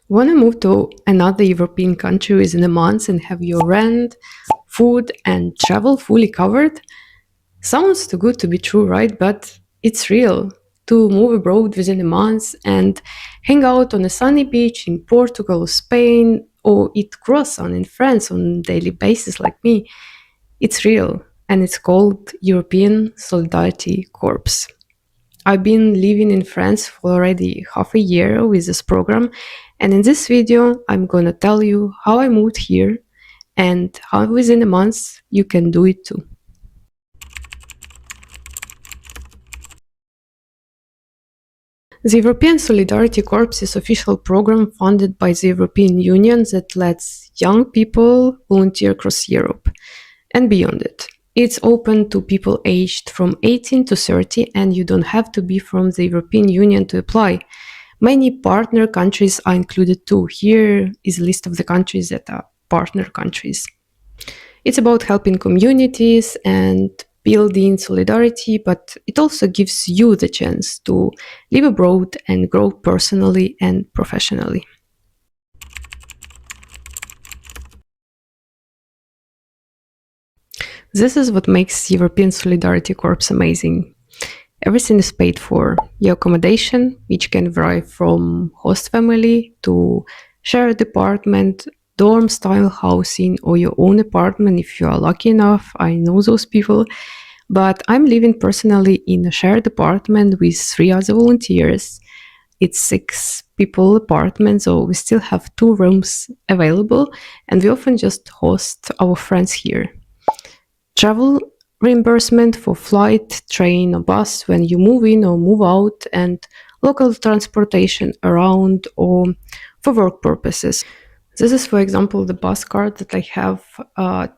Want to move to another European country within a month and have your rent, food, and travel fully covered? Sounds too good to be true, right? But it's real. To move abroad within a month and hang out on a sunny beach in Portugal or Spain or eat croissant in France on a daily basis like me, it's real. And it's called European Solidarity Corps. I've been living in France for already half a year with this program, and in this video, I'm gonna tell you how I moved here and how within a month you can do it too. The European Solidarity Corps is an official program funded by the European Union that lets young people volunteer across Europe and beyond it. It's open to people aged from 18 to 30, and you don't have to be from the European Union to apply. Many partner countries are included too. Here is a list of the countries that are partner countries. It's about helping communities and building solidarity, but it also gives you the chance to live abroad and grow personally and professionally. This is what makes European Solidarity Corps amazing. Everything is paid for. Your accommodation, which can vary from host family to shared apartment, dorm style housing, or your own apartment if you are lucky enough. I know those people. But I'm living personally in a shared apartment with three other volunteers. It's 6 people apartment, so we still have 2 rooms available, and we often just host our friends here. Travel reimbursement for flight, train, or bus when you move in or move out, and local transportation around or for work purposes. This is, for example, the bus card that I have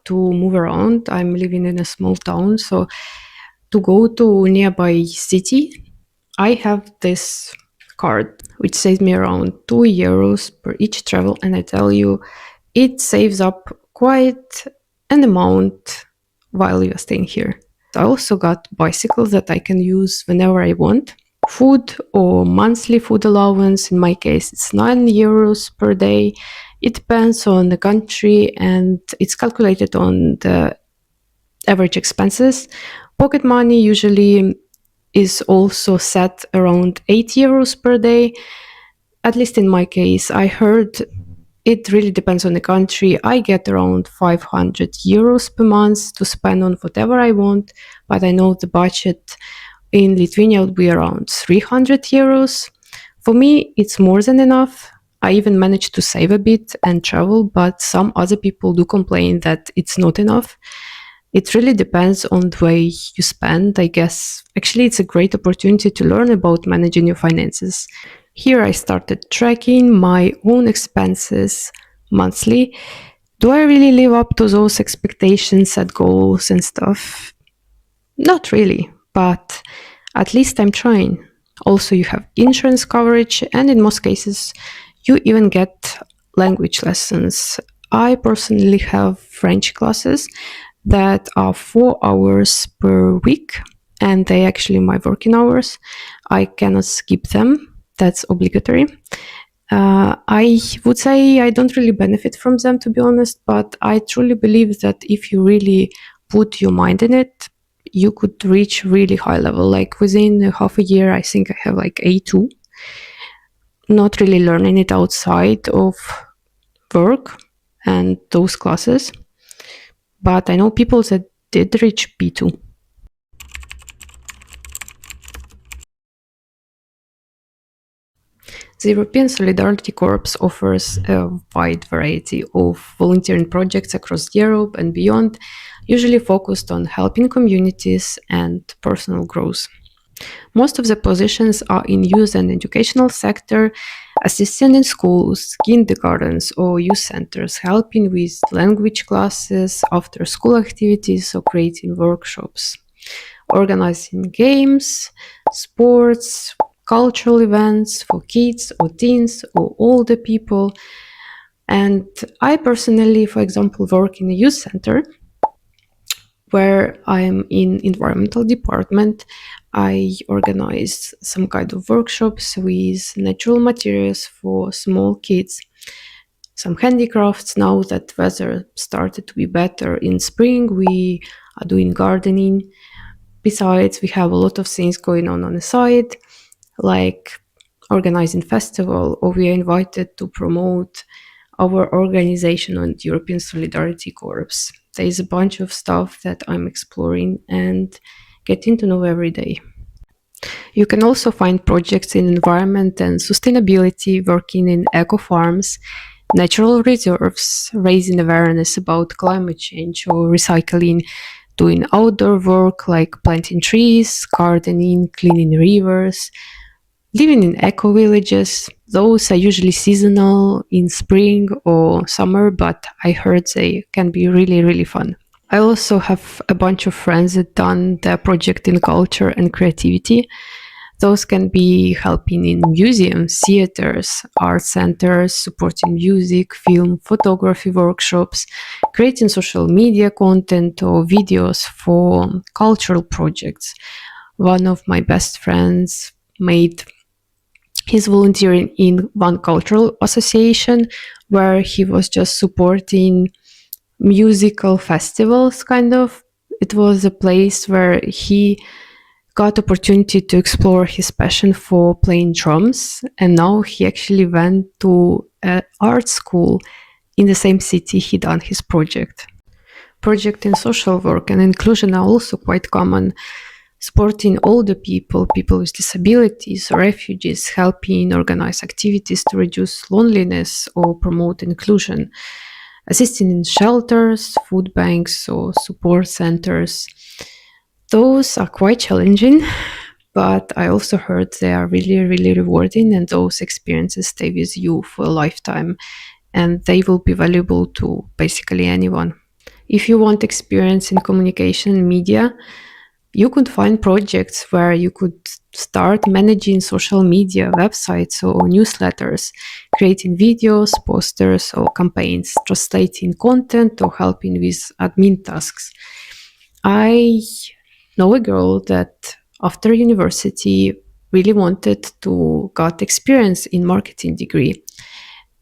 to move around. I'm living in a small town, so to go to nearby city, I have this card which saves me around €2 per each travel, and I tell you, it saves up quite an amount while you're staying here. I also got bicycles that I can use whenever I want. Food or monthly food allowance, in my case, it's €9 per day. It depends on the country and it's calculated on the average expenses. Pocket money usually is also set around €8 per day. At least in my case, I heard it really depends on the country. I get around €500 per month to spend on whatever I want, but I know the budget in Lithuania would be around €300. For me, it's more than enough. I even managed to save a bit and travel, but some other people do complain that it's not enough. It really depends on the way you spend, I guess. Actually, it's a great opportunity to learn about managing your finances. Here I started tracking my own expenses monthly. Do I really live up to those expectations, set goals and stuff? Not really, but at least I'm trying. Also, you have insurance coverage, and in most cases, you even get language lessons. I personally have French classes that are 4 hours per week, and they actually my working hours. I cannot skip them. That's obligatory. I would say I don't really benefit from them, to be honest, but I truly believe that if you really put your mind in it, you could reach really high level. Like within half a year, I think I have like A2. Not really learning it outside of work and those classes, but I know people that did reach B2. The European Solidarity Corps offers a wide variety of volunteering projects across Europe and beyond, usually focused on helping communities and personal growth. Most of the positions are in youth and educational sector, assisting in schools, kindergartens, or youth centers, helping with language classes, after-school activities, or creating workshops, organizing games, sports, cultural events for kids or teens or older people. And I personally, for example, work in a youth center where I'm in environmental department. I organize some kind of workshops with natural materials for small kids, some handicrafts. Now that weather started to be better in spring, we are doing gardening. Besides, we have a lot of things going on the side, like organizing festival, or we are invited to promote our organization on European Solidarity Corps. There is a bunch of stuff that I'm exploring and getting to know every day. You can also find projects in environment and sustainability, working in eco farms, natural reserves, raising awareness about climate change, or recycling, doing outdoor work like planting trees, gardening, cleaning rivers, living in eco villages. Those are usually seasonal in spring or summer, but I heard they can be really, really fun. I also have a bunch of friends that done the project in culture and creativity. Those can be helping in museums, theaters, art centers, supporting music, film, photography workshops, creating social media content or videos for cultural projects. One of my best friends made his volunteering in one cultural association where he was just supporting musical festivals, kind of. It was a place where he got opportunity to explore his passion for playing drums, and now he actually went to an art school in the same city he done his project. Project in social work and inclusion are also quite common, supporting older people, people with disabilities, refugees, helping organize activities to reduce loneliness or promote inclusion, assisting in shelters, food banks, or support centers. Those are quite challenging, but I also heard they are really, really rewarding, and those experiences stay with you for a lifetime, and they will be valuable to basically anyone. If you want experience in communication and media, you could find projects where you could start managing social media, websites, or newsletters, creating videos, posters, or campaigns, translating content, or helping with admin tasks. I know a girl that after university really wanted to get experience in marketing degree,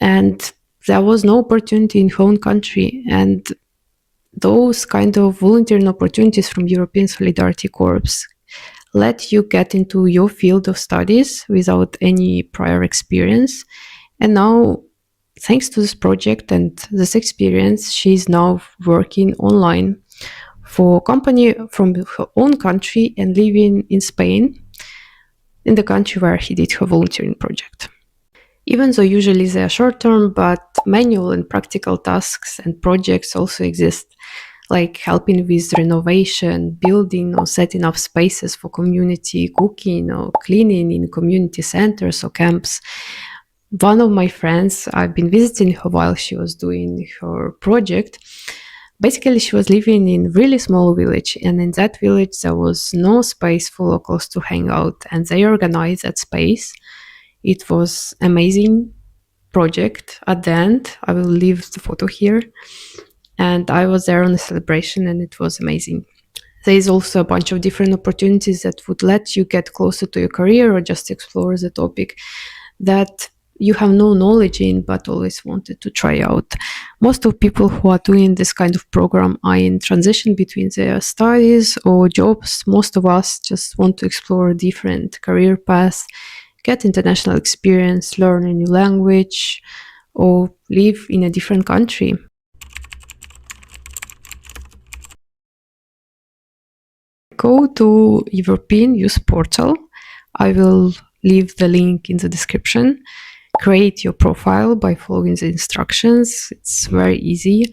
and there was no opportunity in her own country, and those kind of volunteering opportunities from European Solidarity Corps let you get into your field of studies without any prior experience. And now, thanks to this project and this experience, she's now working online for a company from her own country and living in Spain, in the country where he did her volunteering project. Even though usually they are short term, but manual and practical tasks and projects also exist, like helping with renovation, building or setting up spaces for community cooking or cleaning in community centers or camps. One of my friends, I've been visiting her while she was doing her project. Basically, she was living in a really small village, and in that village there was no space for locals to hang out, and they organized that space. It was amazing project. At the end, I will leave the photo here, and I was there on the celebration, and it was amazing. There is also a bunch of different opportunities that would let you get closer to your career or just explore the topic that you have no knowledge in but always wanted to try out. Most of people who are doing this kind of program are in transition between their studies or jobs. Most of us just want to explore different career paths, get international experience, learn a new language, or live in a different country. Go to European Youth Portal. I will leave the link in the description. Create your profile by following the instructions. It's very easy.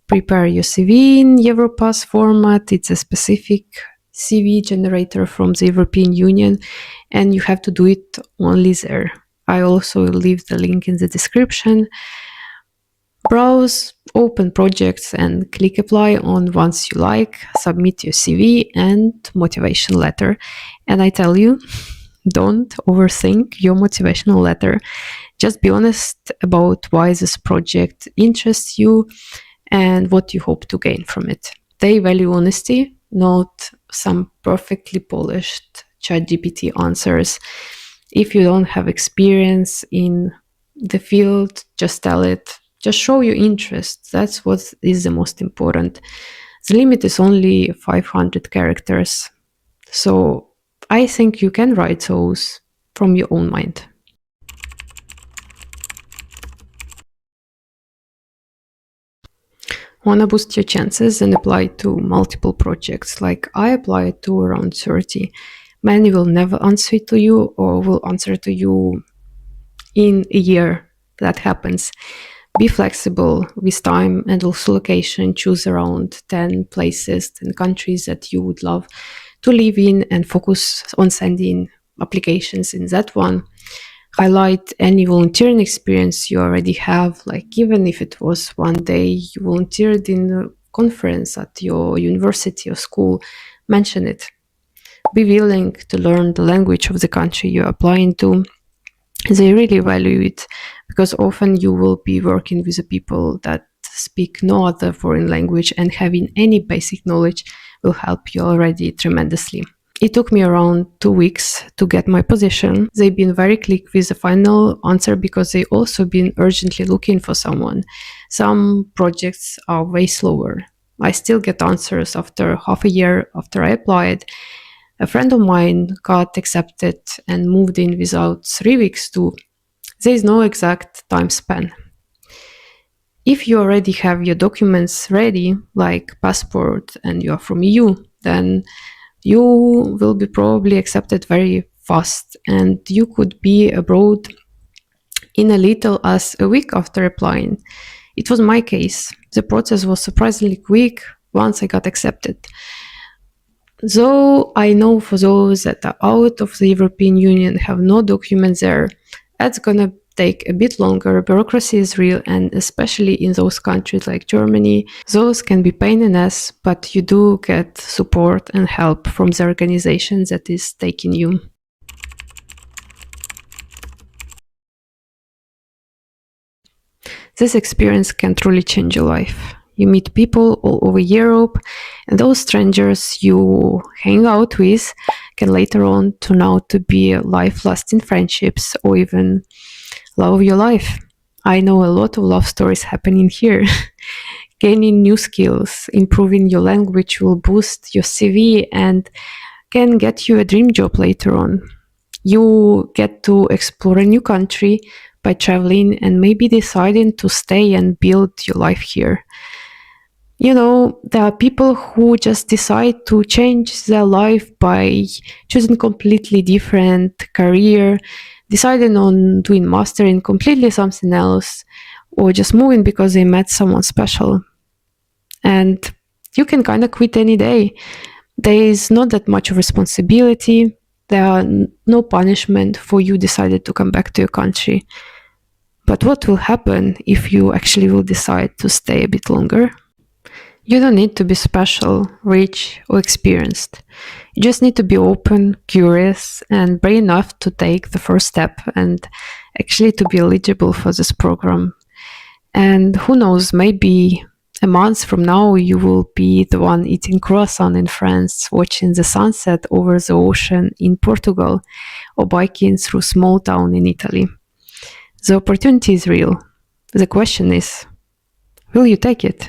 Prepare your CV in Europass format. It's a specific CV generator from the European Union, and you have to do it only there. I also will leave the link in the description. Browse, open projects, and click apply on ones you like. Submit your CV and motivation letter. And I tell you, don't overthink your motivational letter. Just be honest about why this project interests you and what you hope to gain from it. They value honesty, not some perfectly polished ChatGPT answers. If you don't have experience in the field, just tell it. Just show your interest. That's what is the most important. The limit is only 500 characters. So I think you can write those from your own mind. Want to boost your chances and apply to multiple projects. Like I applied to around 30. Many will never answer to you or will answer to you in a year. That happens. Be flexible with time and also location. Choose around 10 places and countries that you would love to live in and focus on sending applications in that one. Highlight any volunteering experience you already have, like even if it was one day you volunteered in a conference at your university or school, mention it. Be willing to learn the language of the country you're applying to. They really value it because often you will be working with the people that speak no other foreign language, and having any basic knowledge will help you already tremendously. It took me around 2 weeks to get my position. They've been very quick with the final answer because they also been urgently looking for someone. Some projects are way slower. I still get answers after half a year after I applied. A friend of mine got accepted and moved in without 3 weeks too. There is no exact time span. If you already have your documents ready, like passport, and you are from EU, then you will be probably accepted very fast, and you could be abroad in a little as a week after applying. It was my case. The process was surprisingly quick once I got accepted. Though I know for those that are out of the European Union have no documents there, that's gonna take a bit longer. Bureaucracy is real, and especially in those countries like Germany, those can be pain in the ass, but you do get support and help from the organization that is taking you. This experience can truly change your life. You meet people all over Europe, and those strangers you hang out with can later on turn out to be life-lasting friendships or even love of your life. I know a lot of love stories happening here. Gaining new skills, improving your language will boost your CV and can get you a dream job later on. You get to explore a new country by traveling and maybe deciding to stay and build your life here. You know, there are people who just decide to change their life by choosing completely different career, deciding on doing master in completely something else, or just moving because they met someone special. And you can kind of quit any day. There is not that much of responsibility. There are no punishment for you decided to come back to your country. But what will happen if you actually will decide to stay a bit longer? You don't need to be special, rich, or experienced. You just need to be open, curious, and brave enough to take the first step and actually to be eligible for this program. And who knows, maybe a month from now you will be the one eating croissant in France, watching the sunset over the ocean in Portugal, or biking through small town in Italy. The opportunity is real. The question is, will you take it?